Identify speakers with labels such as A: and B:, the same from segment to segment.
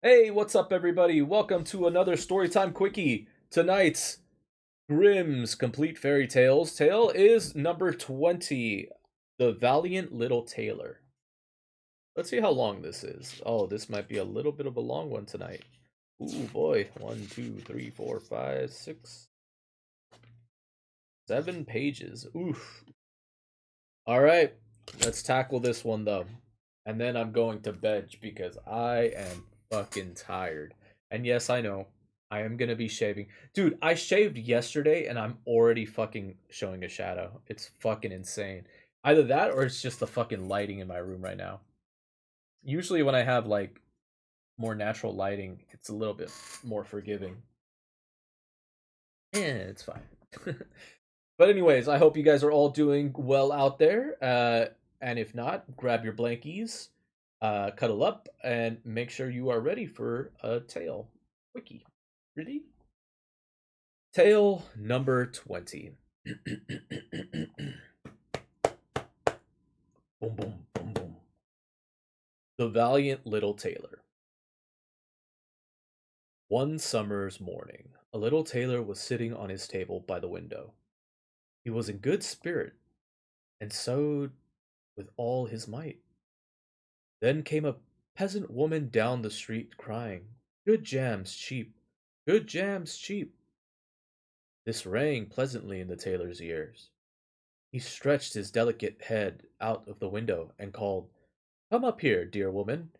A: Hey, what's up, everybody? Welcome to another Storytime Quickie. Tonight's Grimm's Complete Fairy Tales tale is number 20, The Valiant Little Tailor. Let's see how long this is. Oh, this might be a little bit of a long one tonight. Ooh, boy. 1, 2, 3, 4, 5, 6, 7 pages. Oof. All right, let's tackle this one, though. And then I'm going to bed because I am fucking tired. And yes, I know. I am gonna be shaving. Dude, I shaved yesterday and I'm already fucking showing a shadow. It's fucking insane. Either that or it's just the fucking lighting in my room right now. Usually when I have like more natural lighting, it's a little bit more forgiving. It's fine. But anyways, I hope you guys are all doing well out there. And if not, grab your blankies, cuddle up, and make sure you are ready for a tale. Wiki. Ready? Tale number 20. Boom, boom, boom, boom. The Valiant Little Tailor. One summer's morning, a little tailor was sitting on his table by the window. He was in good spirit and sewed with all his might. Then came a peasant woman down the street crying, "Good jam's cheap! Good jam's cheap!" This rang pleasantly in the tailor's ears. He stretched his delicate head out of the window and called, "Come up here, dear woman.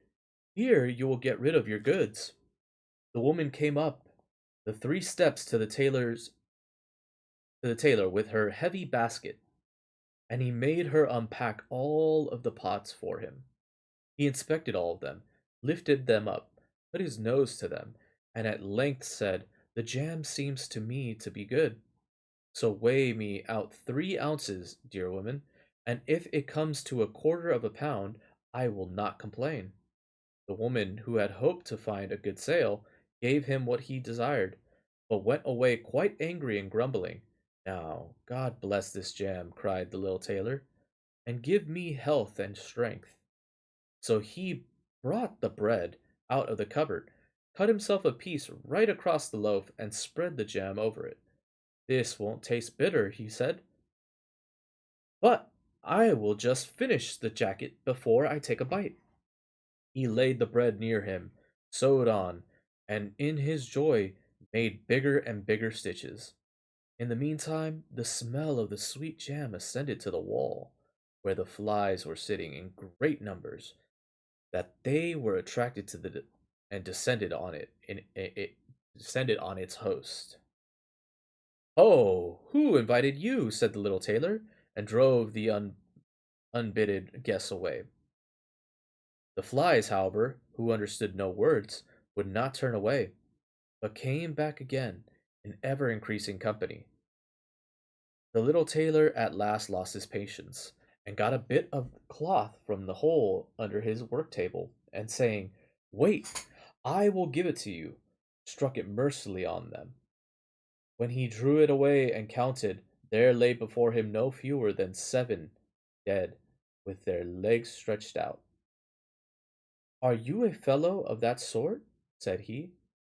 A: Here you will get rid of your goods." The woman came up the 3 steps to the tailor with her heavy basket, and he made her unpack all of the pots for him. He inspected all of them, lifted them up, put his nose to them, and at length said, "The jam seems to me to be good. So weigh me out 3 ounces, dear woman, and if it comes to 1/4 of a pound, I will not complain." The woman, who had hoped to find a good sale, gave him what he desired, but went away quite angry and grumbling. "Now, God bless this jam," cried the little tailor, "and give me health and strength." So he brought the bread out of the cupboard, cut himself a piece right across the loaf, and spread the jam over it. "This won't taste bitter," he said, "but I will just finish the jacket before I take a bite." He laid the bread near him, sewed on, and in his joy made bigger and bigger stitches. In the meantime, the smell of the sweet jam ascended to the wall, where the flies were sitting in great numbers, that they were attracted to the and descended on it descended on its host. "Oh, who invited you?" said the little tailor, and drove the unbidden guests away. The flies, however, who understood no words, would not turn away, but came back again in ever increasing company. The little tailor at last lost his patience, and got a bit of cloth from the hole under his work table, and saying, "Wait, I will give it to you," struck it mercilessly on them. When he drew it away and counted, there lay before him no fewer than 7 dead, with their legs stretched out. "Are you a fellow of that sort?" said he,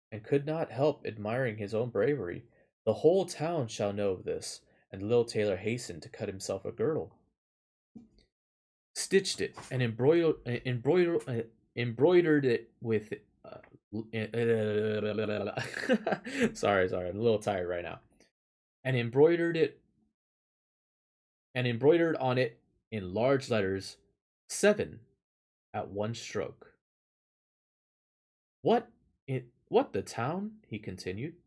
A: and could not help admiring his own bravery. "The whole town shall know of this." And the little tailor hastened to cut himself a girdle, stitched it, and embroidered it with. Sorry, I'm a little tired right now. And embroidered on it in large letters, "7" at one stroke. What the town?" he continued.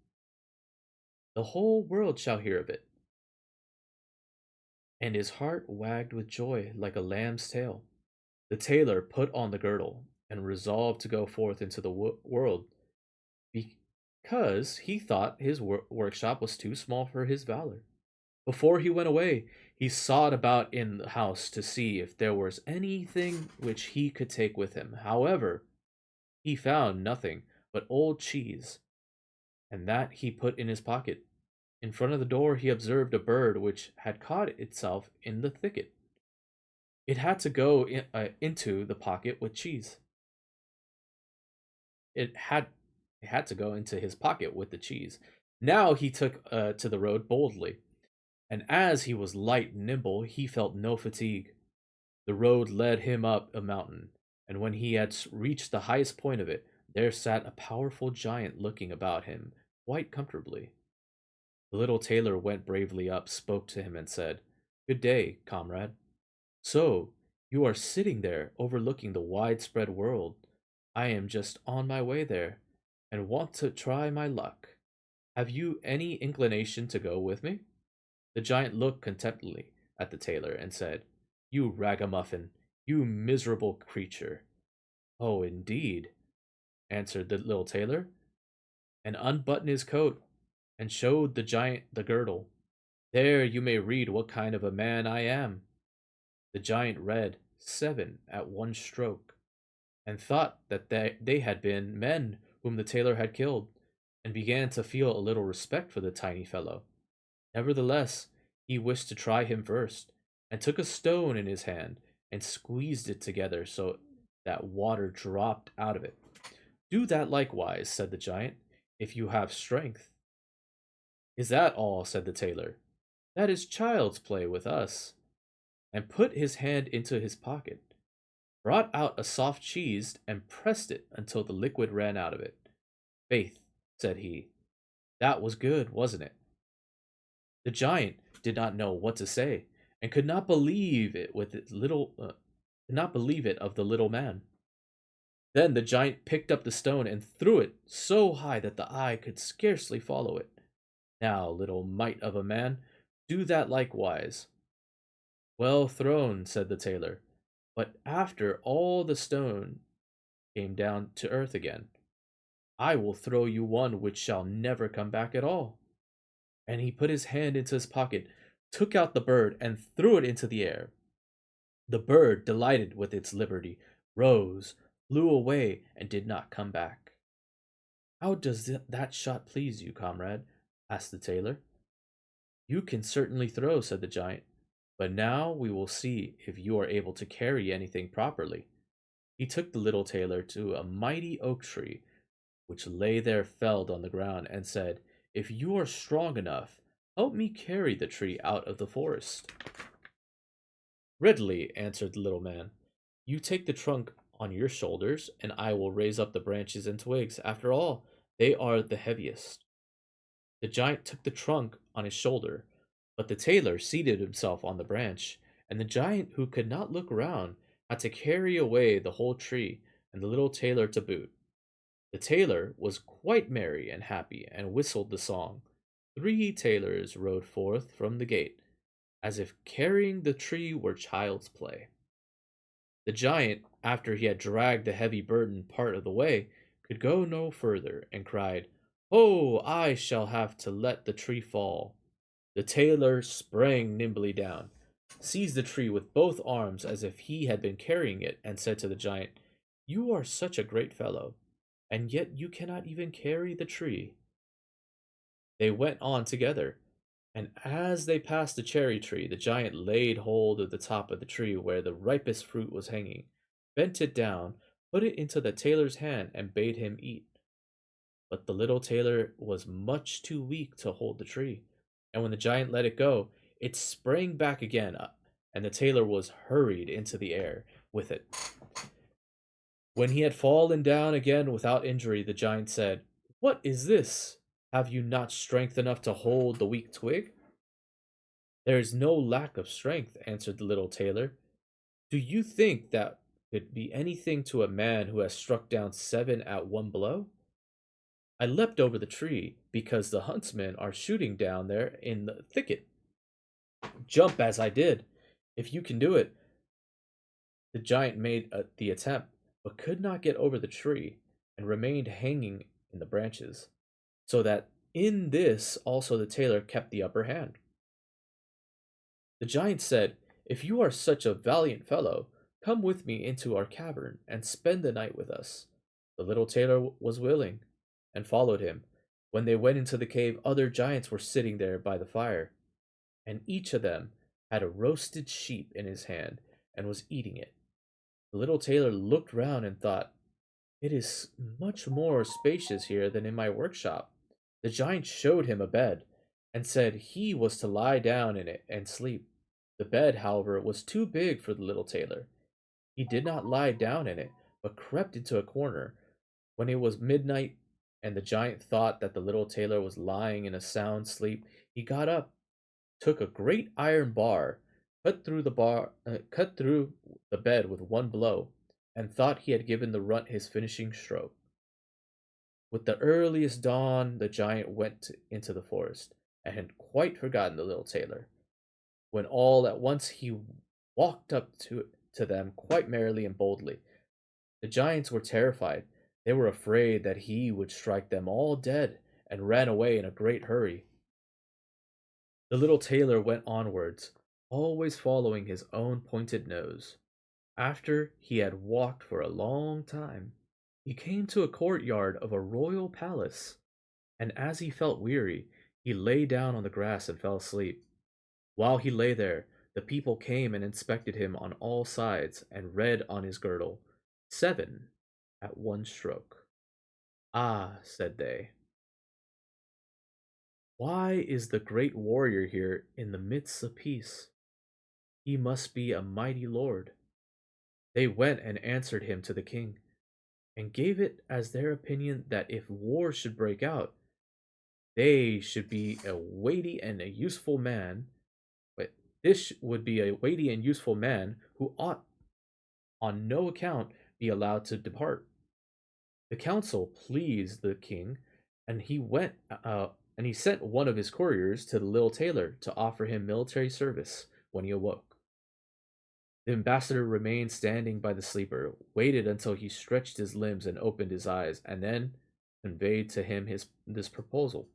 A: "The whole world shall hear of it." And his heart wagged with joy like a lamb's tail. The tailor put on the girdle, and resolved to go forth into the world, because he thought his workshop was too small for his valor. Before he went away, he sought about in the house to see if there was anything which he could take with him. However, he found nothing but old cheese, and that he put in his pocket. In front of the door he observed a bird which had caught itself in the thicket. It had to go into the pocket with cheese. it had to go into his pocket with the cheese. Now he took to the road boldly, and as he was light and nimble, he felt no fatigue. The road led him up a mountain, and when he had reached the highest point of it, there sat a powerful giant looking about him quite comfortably. The little tailor went bravely up, spoke to him, and said, "Good day, comrade. So, you are sitting there overlooking the widespread world. I am just on my way there, and want to try my luck. Have you any inclination to go with me?" The giant looked contemptuously at the tailor and said, "You ragamuffin, you miserable creature." "Oh, indeed," answered the little tailor, and unbuttoned his coat and showed the giant the girdle. "There you may read what kind of a man I am." The giant read seven at one stroke, and thought that they had been men whom the tailor had killed, and began to feel a little respect for the tiny fellow. Nevertheless, he wished to try him first, and took a stone in his hand and squeezed it together so that water dropped out of it. "Do that likewise," said the giant, "if you have strength." "Is that all?" said the tailor. "That is child's play with us," and put his hand into his pocket, brought out a soft cheese, and pressed it until the liquid ran out of it. "Faith," said he, "that was good, wasn't it?" The giant did not know what to say, and could not believe it could not believe it of the little man. Then the giant picked up the stone and threw it so high that the eye could scarcely follow it. "Now, little mite of a man, do that likewise." "Well thrown," said the tailor, "but after all the stone came down to earth again. I will throw you one which shall never come back at all." And he put his hand into his pocket, took out the bird, and threw it into the air. The bird, delighted with its liberty, rose, flew away, and did not come back. "How does that shot please you, comrade?" asked the tailor. "You can certainly throw," said the giant, "but now we will see if you are able to carry anything properly." He took the little tailor to a mighty oak tree, which lay there felled on the ground, and said, "If you are strong enough, help me carry the tree out of the forest." "Readily," answered the little man. "You take the trunk on your shoulders, and I will raise up the branches and twigs. After all, they are the heaviest." The giant took the trunk on his shoulder, but the tailor seated himself on the branch, and the giant, who could not look round, had to carry away the whole tree, and the little tailor to boot. The tailor was quite merry and happy, and whistled the song. Three tailors rode forth from the gate, as if carrying the tree were child's play. The giant, after he had dragged the heavy burden part of the way, could go no further, and cried, "Oh, I shall have to let the tree fall." The tailor sprang nimbly down, seized the tree with both arms as if he had been carrying it, and said to the giant, "You are such a great fellow, and yet you cannot even carry the tree." They went on together, and as they passed the cherry tree, the giant laid hold of the top of the tree where the ripest fruit was hanging, bent it down, put it into the tailor's hand, and bade him eat. But the little tailor was much too weak to hold the tree, and when the giant let it go, it sprang back again, and the tailor was hurried into the air with it. When he had fallen down again without injury, the giant said, "What is this? Have you not strength enough to hold the weak twig?" "There is no lack of strength," answered the little tailor. "Do you think that could be anything to a man who has struck down seven at one blow? I leapt over the tree because the huntsmen are shooting down there in the thicket. Jump as I did. If you can do it." The giant made the attempt, but could not get over the tree, and remained hanging in the branches, so that in this also the tailor kept the upper hand. The giant said, "If you are such a valiant fellow, come with me into our cavern, and spend the night with us." The little tailor was willing, and followed him. When they went into the cave, other giants were sitting there by the fire, and each of them had a roasted sheep in his hand, and was eating it. The little tailor looked round and thought, It is much more spacious here than in my workshop. The giant showed him a bed, and said he was to lie down in it and sleep. The bed, however, was too big for the little tailor. He did not lie down in it, but crept into a corner. When it was midnight, and the giant thought that the little tailor was lying in a sound sleep, he got up, took a great iron bar, cut through the bed with one blow, and thought he had given the runt his finishing stroke. With the earliest dawn, the giant went into the forest, and had quite forgotten the little tailor, when all at once he walked up to them quite merrily and boldly. The giants were terrified. They were afraid that he would strike them all dead, and ran away in a great hurry. The little tailor went onwards, always following his own pointed nose. After he had walked for a long time, he came to a courtyard of a royal palace, and as he felt weary, he lay down on the grass and fell asleep. While he lay there, the people came and inspected him on all sides, and read on his girdle, "Seven at one stroke." "Ah," said they, "why is the great warrior here in the midst of peace? He must be a mighty lord." They went and answered him to the king, and gave it as their opinion that if war should break out, they should be a weighty and a useful man. But this would be a weighty and useful man who ought on no account be allowed to depart. The council pleased the king, and he sent one of his couriers to the little tailor to offer him military service when he awoke. The ambassador remained standing by the sleeper, waited until he stretched his limbs and opened his eyes, and then conveyed to him this proposal.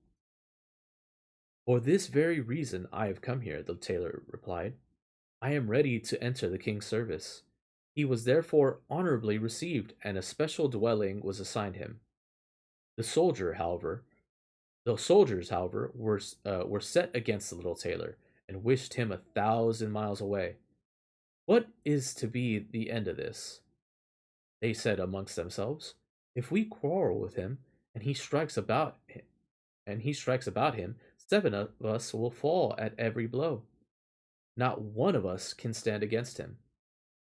A: "For this very reason I have come here," the tailor replied. "I am ready to enter the king's service." He was therefore honorably received, and a special dwelling was assigned him. The soldier, however, the soldiers, however, were set against the little tailor, and wished him 1,000 miles away. "What is to be the end of this?" they said amongst themselves. "If we quarrel with him, and he strikes about him, 7 of us will fall at every blow. Not one of us can stand against him."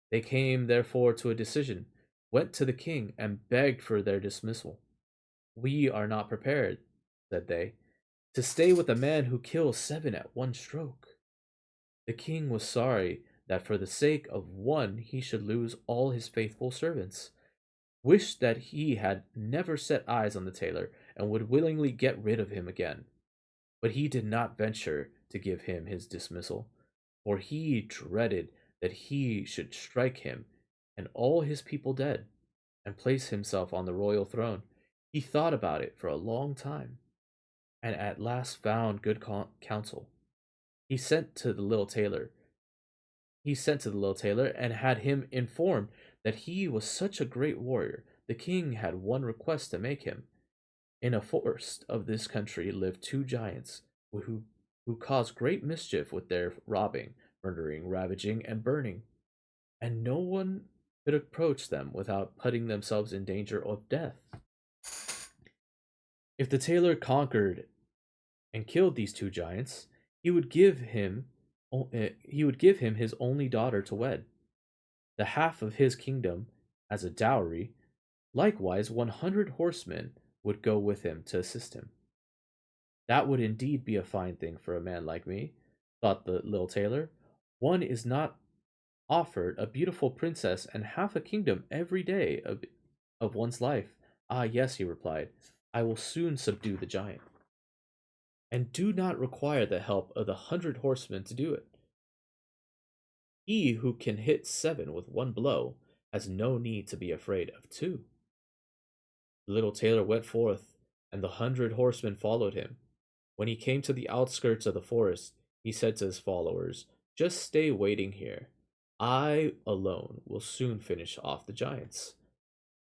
A: They came therefore to a decision, went to the king, and begged for their dismissal. "We are not prepared," said they, "to stay with a man who kills 7 at one stroke." The king was sorry that for the sake of one he should lose all his faithful servants, wished that he had never set eyes on the tailor, and would willingly get rid of him again. But he did not venture to give him his dismissal, for he dreaded that he should strike him and all his people dead, and place himself on the royal throne. He thought about it for a long time, and at last found good counsel. He sent to the little tailor. He sent to the little tailor and had him informed that he was such a great warrior. The king had one request to make him. In a forest of this country lived two giants who caused great mischief with their robbing, murdering, ravaging, and burning, and no one could approach them without putting themselves in danger of death. If the tailor conquered and killed these two giants, he would give him his only daughter to wed, the half of his kingdom as a dowry. Likewise, 100 horsemen would go with him to assist him. "That would indeed be a fine thing for a man like me," thought the little tailor. "One is not offered a beautiful princess and half a kingdom every day of one's life." "Ah, yes," he replied, "I will soon subdue the giant, and do not require the help of the 100 horsemen to do it. He who can hit 7 with one blow has no need to be afraid of two." The little tailor went forth, and the 100 horsemen followed him. When he came to the outskirts of the forest, he said to his followers, "Just stay waiting here. I alone will soon finish off the giants."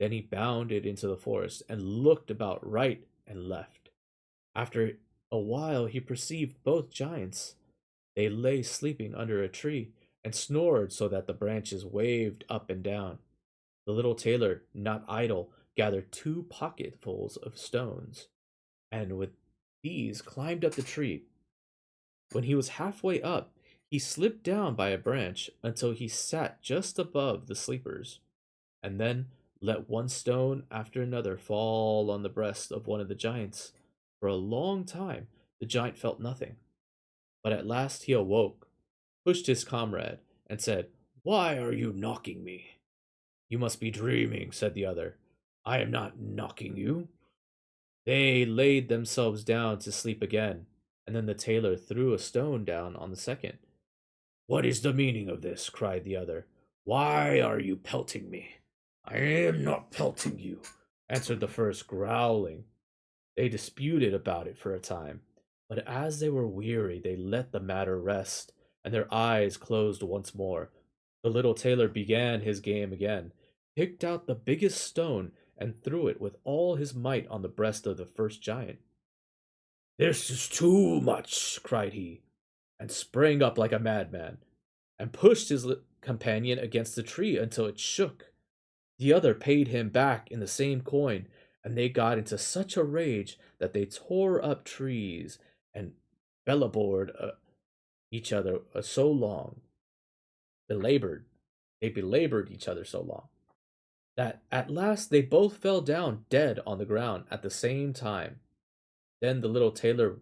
A: Then he bounded into the forest and looked about right and left. After a while, he perceived both giants. They lay sleeping under a tree and snored so that the branches waved up and down. The little tailor, not idle, gathered 2 pocketfuls of stones, and with these climbed up the tree. When he was halfway up, he slipped down by a branch until he sat just above the sleepers, and then let one stone after another fall on the breast of one of the giants. For a long time, the giant felt nothing, but at last he awoke, pushed his comrade, and said, "Why are you knocking me?" "You must be dreaming," said the other. "I am not knocking you." They laid themselves down to sleep again, and then the tailor threw a stone down on the second. "What is the meaning of this?" cried the other. "Why are you pelting me?" "I am not pelting you," answered the first, growling. They disputed about it for a time, but as they were weary, they let the matter rest, and their eyes closed once more. The little tailor began his game again, picked out the biggest stone, and threw it with all his might on the breast of the first giant. "This is too much," cried he, and sprang up like a madman, and pushed his companion against the tree until it shook. The other paid him back in the same coin, and they got into such a rage that they tore up trees and belabored each other so long, belabored, they belabored each other so long, that at last they both fell down dead on the ground at the same time. Then the little tailor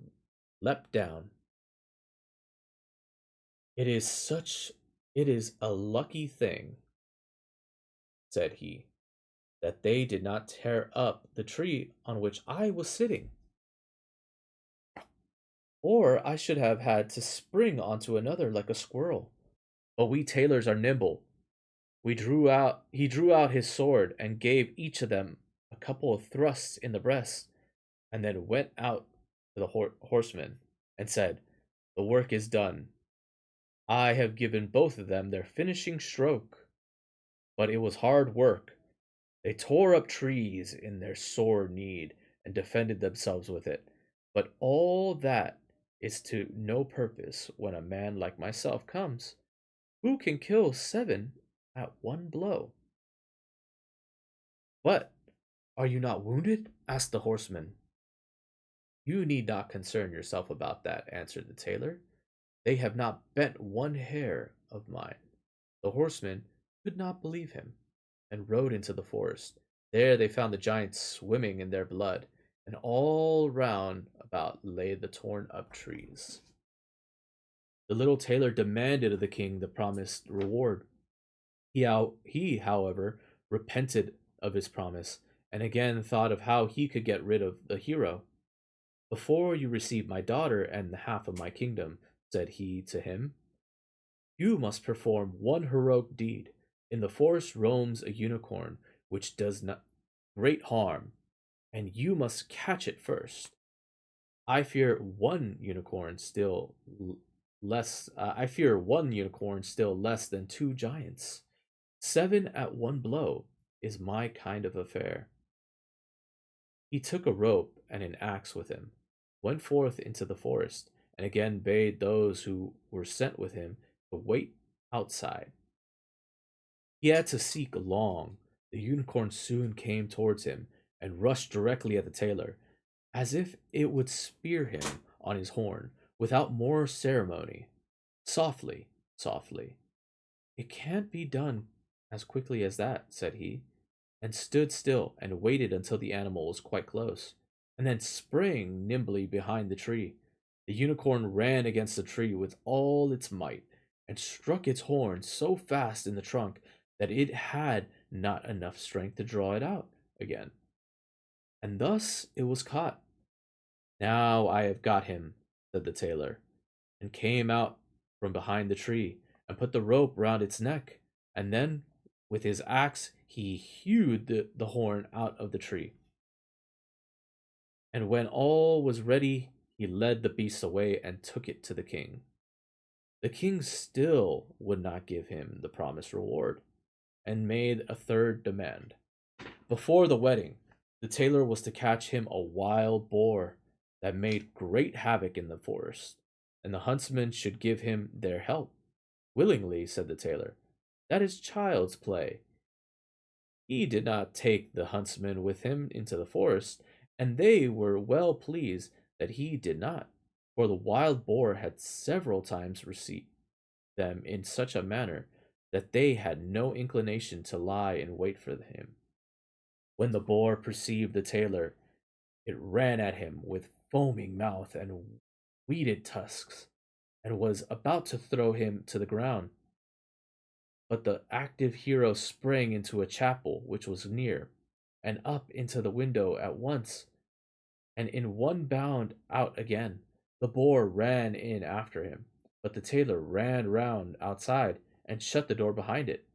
A: leapt down. "It is such, it is a lucky thing," said he, "that they did not tear up the tree on which I was sitting, or I should have had to spring onto another like a squirrel. But we tailors are nimble. He drew out his sword and gave each of them a couple of thrusts in the breast, and then went out to the horsemen and said, 'The work is done. I have given both of them their finishing stroke.' But it was hard work. They tore up trees in their sore need and defended themselves with it. But all that is to no purpose when a man like myself comes, who can kill 7 at one blow." "But are you not wounded?" asked the horseman. "You need not concern yourself about that," answered the tailor. "They have not bent one hair of mine." The horsemen could not believe him, and rode into the forest. There they found the giants swimming in their blood, and all round about lay the torn up trees. The little tailor demanded of the king the promised reward. He, however, repented of his promise, and again thought of how he could get rid of the hero. "Before you receive my daughter and the half of my kingdom," said he to him, "you must perform one heroic deed. In the forest roams a unicorn which does not great harm, and you must catch it first. I fear one unicorn still less. I fear one unicorn still less than 2 giants. 7 at one blow is my kind of affair." He took a rope and an axe with him, went forth into the forest, and again bade those who were sent with him to wait outside. He had to seek long. The unicorn soon came towards him and rushed directly at the tailor, as if it would spear him on his horn without more ceremony. "Softly, softly. It can't be done as quickly as that," said he, and stood still and waited until the animal was quite close, and then sprang nimbly behind the tree. The unicorn ran against the tree with all its might, and struck its horn so fast in the trunk that it had not enough strength to draw it out again. And thus it was caught. "Now I have got him," said the tailor, and came out from behind the tree, and put the rope round its neck, and then with his axe he hewed the horn out of the tree. And when all was ready, he led the beast away and took it to the king. The king still would not give him the promised reward, and made a third demand. Before the wedding, the tailor was to catch him a wild boar that made great havoc in the forest, and the huntsmen should give him their help. "Willingly," said the tailor. "That is child's play. He did not take the huntsmen with him into the forest, and they were well pleased that he did not, for the wild boar had several times received them in such a manner that they had no inclination to lie in wait for him. When the boar perceived the tailor, it ran at him with foaming mouth and wheated tusks, and was about to throw him to the ground. But the active hero sprang into a chapel which was near, and up into the window at once, and in one bound out again. The boar ran in after him, but the tailor ran round outside and shut the door behind it.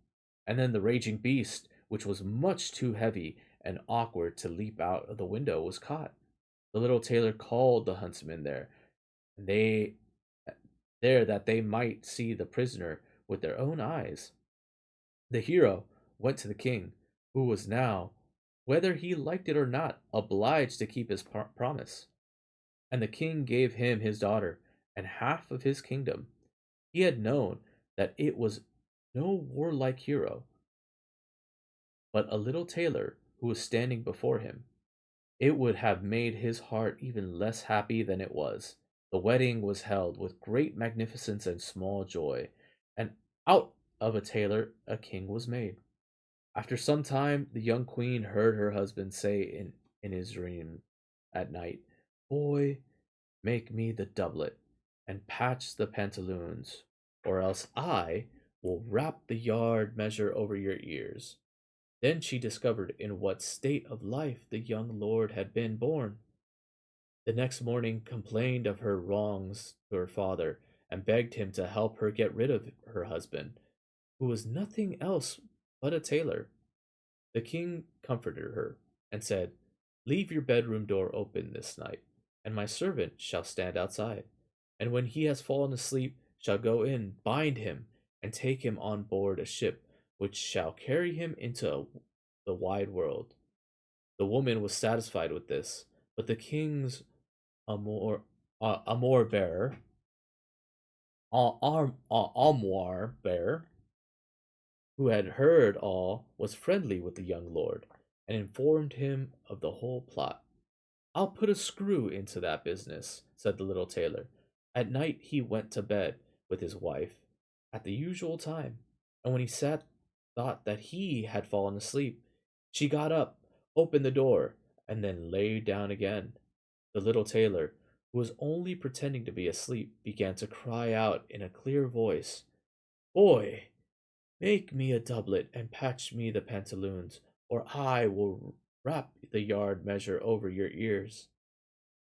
A: And then the raging beast, which was much too heavy and awkward to leap out of the window, was caught. The little tailor called the huntsmen and they there that they might see the prisoner with their own eyes. The hero went to the king, who was now, whether he liked it or not, obliged to keep his promise. And the king gave him his daughter and half of his kingdom. He had known that it was no warlike hero, but a little tailor who was standing before him. It would have made his heart even less happy than it was. The wedding was held with great magnificence and small joy, and out of a tailor a king was made. After some time, the young queen heard her husband say in his dream at night, "Boy, make me the doublet and patch the pantaloons, or else I will wrap the yard measure over your ears." Then she discovered in what state of life the young lord had been born. The next morning complained of her wrongs to her father, and begged him to help her get rid of her husband, who was nothing else but a tailor. The king comforted her, and said, "Leave your bedroom door open this night, and my servant shall stand outside, and when he has fallen asleep shall go in, bind him, and take him on board a ship which shall carry him into the wide world." The woman was satisfied with this, but the king's amour bearer, armoire bearer, who had heard all, was friendly with the young lord, and informed him of the whole plot. "I'll put a screw into that business," said the little tailor. At night he went to bed with his wife at the usual time, and when he sat thought that he had fallen asleep. She got up, opened the door, and then lay down again. The little tailor, who was only pretending to be asleep, began to cry out in a clear voice, "Boy, make me a doublet and patch me the pantaloons, or I will wrap the yard measure over your ears."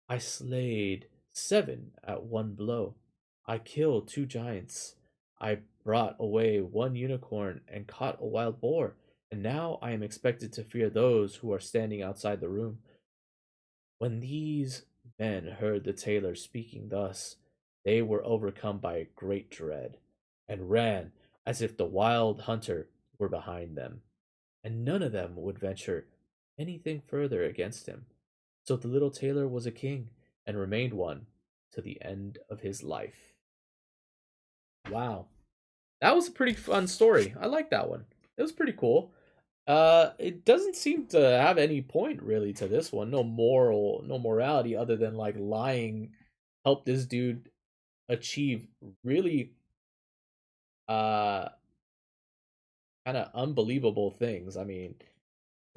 A: I slayed 7 at one blow. I killed 2 giants. I brought away 1 unicorn and caught a wild boar, and now I am expected to fear those who are standing outside the room. When these men heard the tailor speaking thus, they were overcome by a great dread, and ran as if the wild hunter were behind them, and none of them would venture anything further against him. So the little tailor was a king, and remained one to the end of his life. Wow, that was a pretty fun story. I like that one. It was pretty cool. It doesn't seem to have any point really to this one. No morality other than like lying helped this dude achieve really uh kind of unbelievable things. I mean,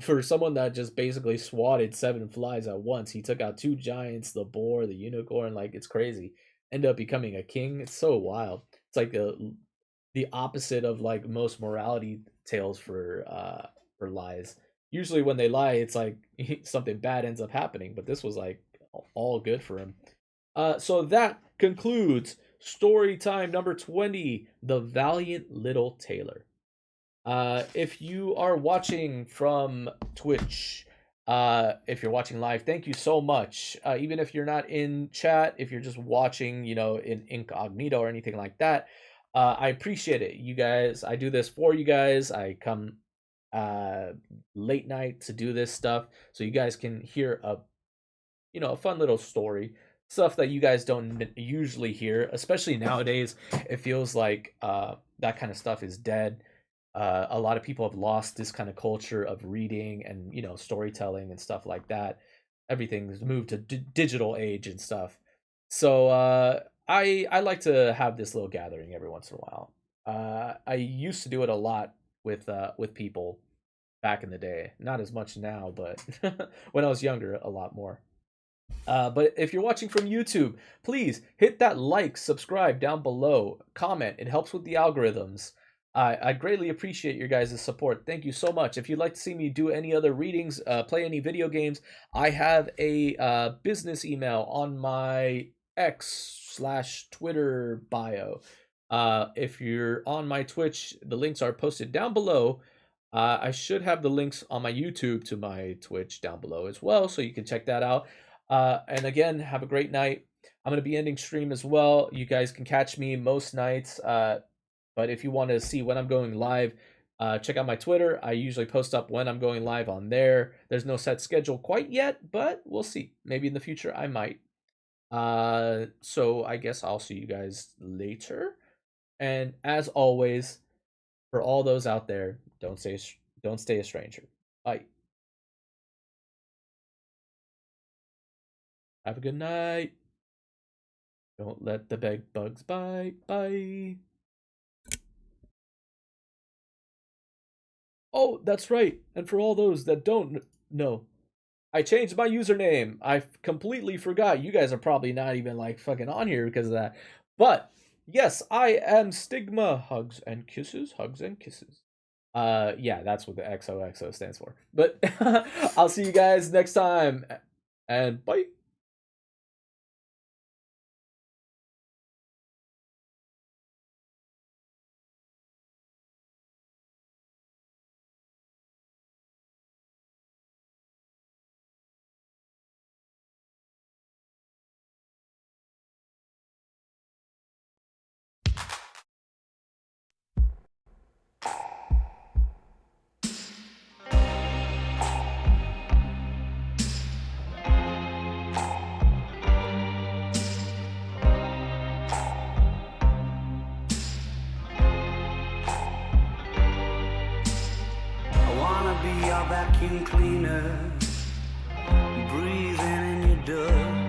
A: for someone that just basically swatted 7 flies at once, he took out 2 giants, the boar, the unicorn. Like it's crazy. Ended up becoming a king. It's so wild. It's like the opposite of like most morality tales for lies. Usually when they lie, it's like something bad ends up happening, but this was like all good for him. So that concludes story time number 20, The Valiant Little Tailor. If you are watching from Twitch, if you're watching live, thank you so much. Even if you're not in chat, if you're just watching, in incognito or anything like that, I appreciate it. You guys, I do this for you guys. I come uh late night to do this stuff so you guys can hear a fun little story, stuff that you guys don't usually hear, especially nowadays. It feels like that kind of stuff is dead. A lot of people have lost this kind of culture of reading and storytelling and stuff like that. Everything's moved to digital age and stuff. So I like to have this little gathering every once in a while. I used to do it a lot with people back in the day. Not as much now, but when I was younger, a lot more. But if you're watching from YouTube, please hit that like, subscribe down below, comment. It helps with the algorithms. I greatly appreciate your guys' support. Thank you so much. If you'd like to see me do any other readings, play any video games, I have a business email on my X/Twitter bio. If you're on my Twitch, the links are posted down below. I should have the links on my YouTube to my Twitch down below as well, so you can check that out. And again, have a great night. I'm going to be ending stream as well. You guys can catch me most nights. But if you want to see when I'm going live, check out my Twitter. I usually post up when I'm going live on there. There's no set schedule quite yet, but we'll see. Maybe in the future I might. So I guess I'll see you guys later. And as always, for all those out there, don't stay a stranger. Bye. Have a good night. Don't let the bed bugs bite. Bye. Oh, that's right. And for all those that don't know, I changed my username. I completely forgot. You guys are probably not even like fucking on here because of that. But yes, I am Stigma. Hugs and kisses. Hugs and kisses. Yeah, that's what the XOXO stands for. But I'll see you guys next time. And bye.
B: Be your vacuum cleaner, breathing in your dust.